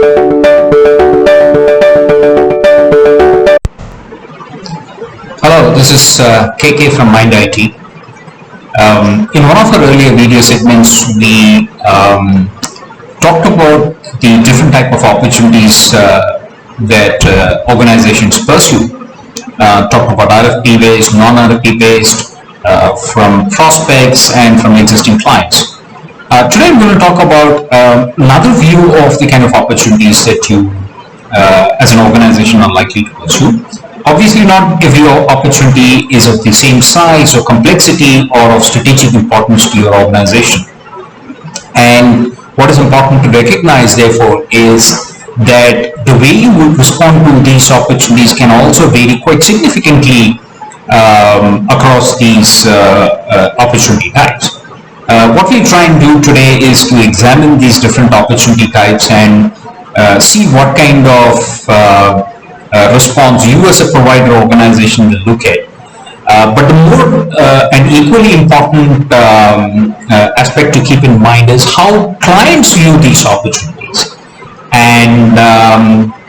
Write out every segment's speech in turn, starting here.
Hello, this is KK from MindIT. In one of our earlier video segments, we talked about the different type of opportunities that organizations pursue. Talked about RFP-based, non-RFP-based, from prospects and from existing clients. Today I'm going to talk about another view of the kind of opportunities that you, as an organization, are likely to pursue. Obviously, not every opportunity is of the same size or complexity or of strategic importance to your organization. And what is important to recognize, therefore, is that the way you would respond to these opportunities can also vary quite significantly across these opportunity types. What we try and do today is to examine these different opportunity types and see what kind of response you as a provider organization will look at. But the more and equally important aspect to keep in mind is how clients view these opportunities. And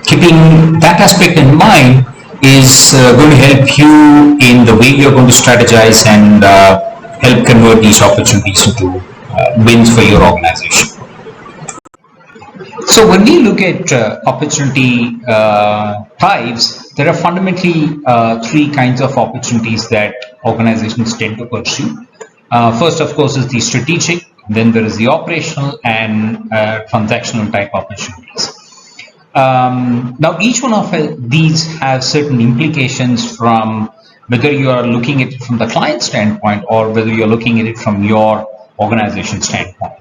keeping that aspect in mind is going to help you in the way you're going to strategize and help convert these opportunities into wins for your organization. So when we look at opportunity types, there are fundamentally three kinds of opportunities that organizations tend to pursue. First, of course, is the strategic, then there is the operational and transactional type opportunities. Now, each one of these have certain implications from whether you are looking at it from the client standpoint or whether you're looking at it from your organization standpoint.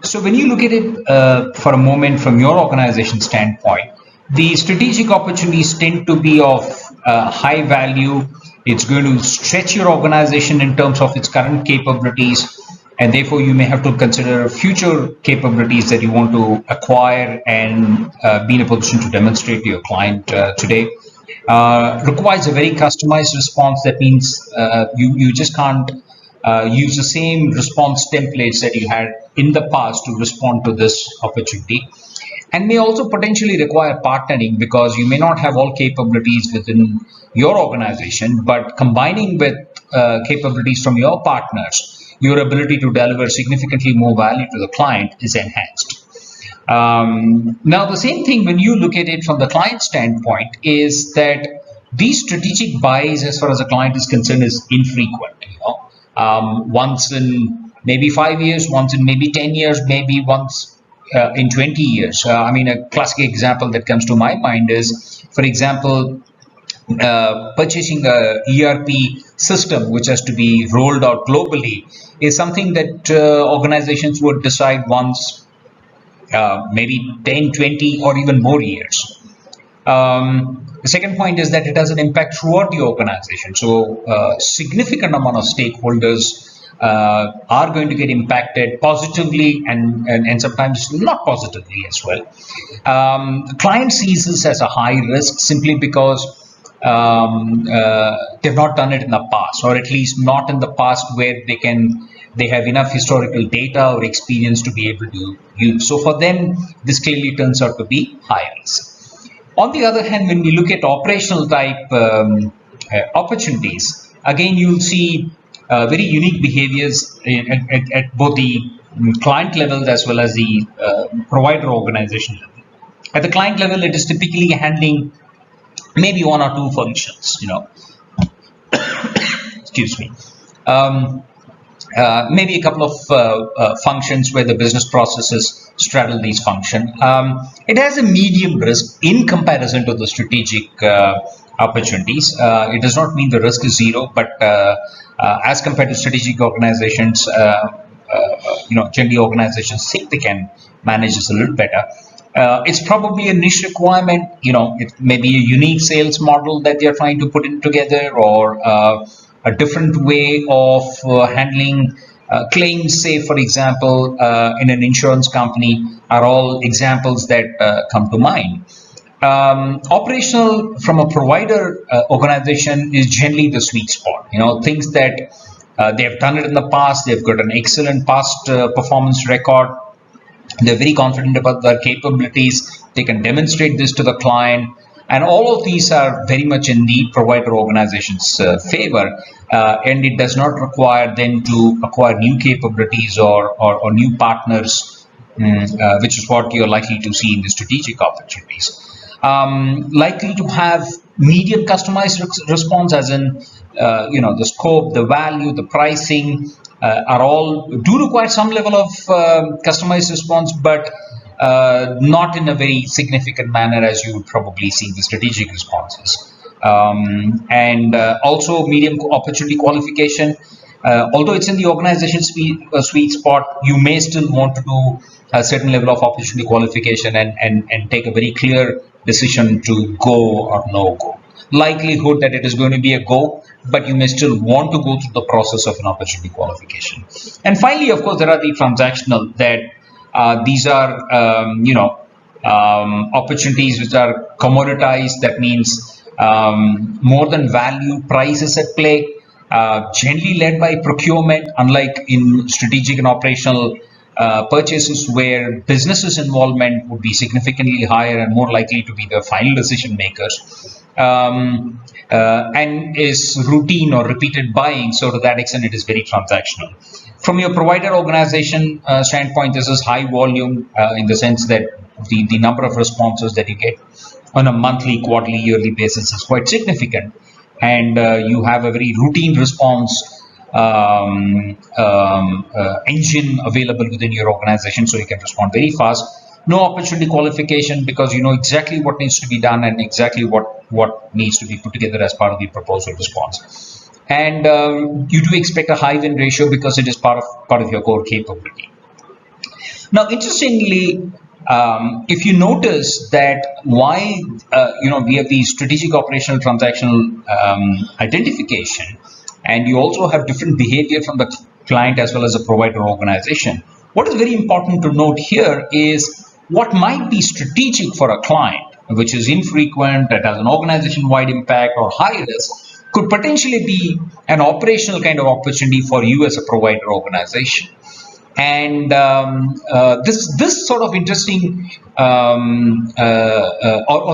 So when you look at it for a moment from your organization standpoint, the strategic opportunities tend to be of high value. It's going to stretch your organization in terms of its current capabilities, and therefore you may have to consider future capabilities that you want to acquire and be in a position to demonstrate to your client today. Requires a very customized response. That means you just can't use the same response templates that you had in the past to respond to this opportunity, and may also potentially require partnering because you may not have all capabilities within your organization, but combining with capabilities from your partners, your ability to deliver significantly more value to the client is enhanced. Now, the same thing when you look at it from the client standpoint is that these strategic buys, as far as the client is concerned, is infrequent. Once in maybe 5 years, once in maybe 10 years, maybe once in 20 years. A classic example that comes to my mind is, for example, purchasing a ERP system which has to be rolled out globally is something that organizations would decide once, maybe 10, 20 or even more years. The second point is that it has an impact throughout the organization. So a significant amount of stakeholders are going to get impacted positively and sometimes not positively as well. The client sees this as a high risk simply because they've not done it in the past, or at least not in the past where they have enough historical data or experience to be able to use. So for them, this clearly turns out to be high risk. On the other hand, when we look at operational type opportunities, again, you'll see very unique behaviors at both the client level as well as the provider organization level. At the client level, it is typically handling maybe one or two functions, excuse me. Maybe a couple of functions where the business processes straddle these functions. It has a medium risk in comparison to the strategic opportunities. It does not mean the risk is zero, but as compared to strategic organizations, generally organizations think they can manage this a little better. It's probably a niche requirement. It may be a unique sales model that they're trying to put in together, or a different way of handling claims, say, for example, in an insurance company, are all examples that come to mind. Operational from a provider organization is generally the sweet spot. Things that they have done it in the past, they've got an excellent past performance record, They're very confident about their capabilities. They can demonstrate this to the client. And all of these are very much in the provider organization's favor. And it does not require them to acquire new capabilities or new partners, which is what you're likely to see in the strategic opportunities. Likely to have medium customized response, as in the scope, the value, the pricing are all do require some level of customized response, but not in a very significant manner as you would probably see in the strategic responses. And also medium opportunity qualification. Although it's in the organization sweet spot, you may still want to do a certain level of opportunity qualification and take a very clear decision to go or no go. Likelihood that it is going to be a go, but you may still want to go through the process of an opportunity qualification. And finally, of course, there are the transactional, that these are opportunities which are commoditized. That means more than value, price is at play, generally led by procurement, unlike in strategic and operational purchases where businesses involvement would be significantly higher and more likely to be the final decision makers, and is routine or repeated buying. So to that extent, it is very transactional. From your provider organization standpoint, this is high volume in the sense that the number of responses that you get on a monthly, quarterly, yearly basis is quite significant, and you have a very routine response engine available within your organization, so you can respond very fast. No opportunity qualification, because you know exactly what needs to be done and exactly what needs to be put together as part of the proposal response. And you do expect a high win ratio because it is part of your core capability. Now, interestingly, if you notice that why we have the strategic operational transactional identification, and you also have different behavior from the client as well as the provider organization. What is very important to note here is what might be strategic for a client, which is infrequent, that has an organization-wide impact or high risk, could potentially be an operational kind of opportunity for you as a provider organization. And this sort of interesting or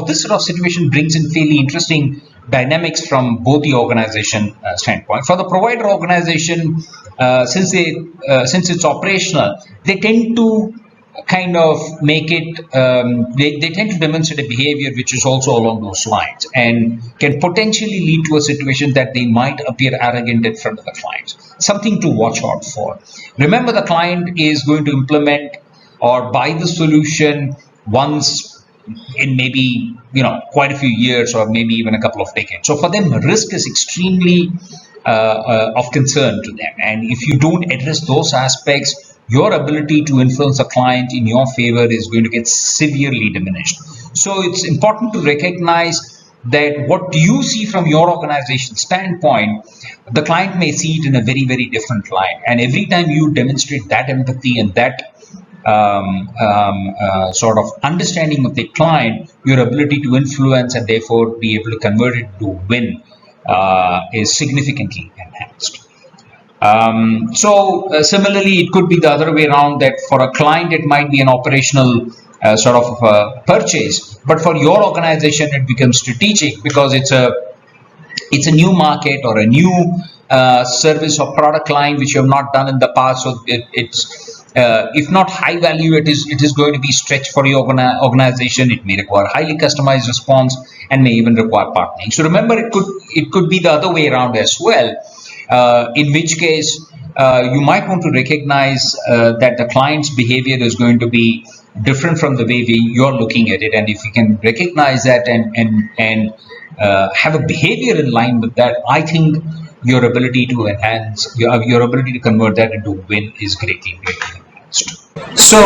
this sort of situation brings in fairly interesting dynamics from both the organization standpoint. For the provider organization, since it's operational, they tend to kind of make it, they tend to demonstrate a behavior which is also along those lines and can potentially lead to a situation that they might appear arrogant in front of the clients. Something to watch out for. Remember, the client is going to implement or buy the solution once in maybe quite a few years or maybe even a couple of decades. So for them, risk is extremely of concern to them, and if you don't address those aspects, your ability to influence a client in your favor is going to get severely diminished. So it's important to recognize that what you see from your organization standpoint, the client may see it in a very, very different light. And every time you demonstrate that empathy and that sort of understanding of the client, your ability to influence and therefore be able to convert it to win is significantly enhanced. Similarly, it could be the other way around, that for a client it might be an operational sort of purchase, but for your organization it becomes strategic because it's a new market or a new service or product line which you have not done in the past. So it's if not high value, it is going to be stretched for your organization. It may require highly customized response and may even require partnering. So remember, it could be the other way around as well. In which case, you might want to recognize that the client's behavior is going to be different from the way you're looking at it. And if you can recognize that and have a behavior in line with that, I think your ability to enhance, your ability to convert that into win is greatly enhanced. So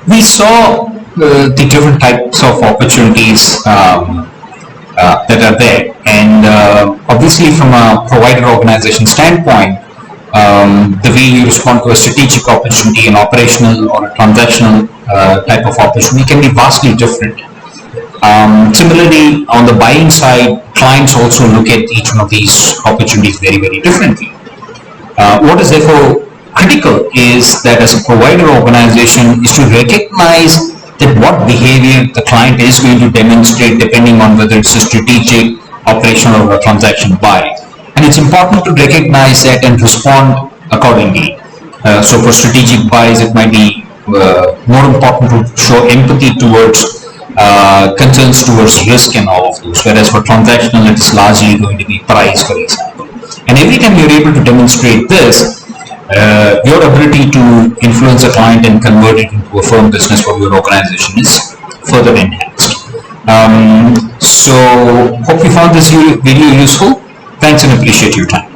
we saw the different types of opportunities that are there, and obviously from a provider organization standpoint, the way you respond to a strategic opportunity, an operational or a transactional type of opportunity can be vastly different. Similarly, on the buying side, clients also look at each one of these opportunities very, very differently. What is therefore critical is that as a provider organization is to recognize that what behavior the client is going to demonstrate depending on whether it's a strategic, operational, or a transaction buy. And it's important to recognize that and respond accordingly. So for strategic buys, it might be more important to show empathy towards concerns towards risk and all of those, whereas for transactional, it's largely going to be price, for example. And every time you're able to demonstrate this, your ability to influence a client and convert it into a firm business for your organization is further enhanced. So hope you found this video useful. Thanks and appreciate your time.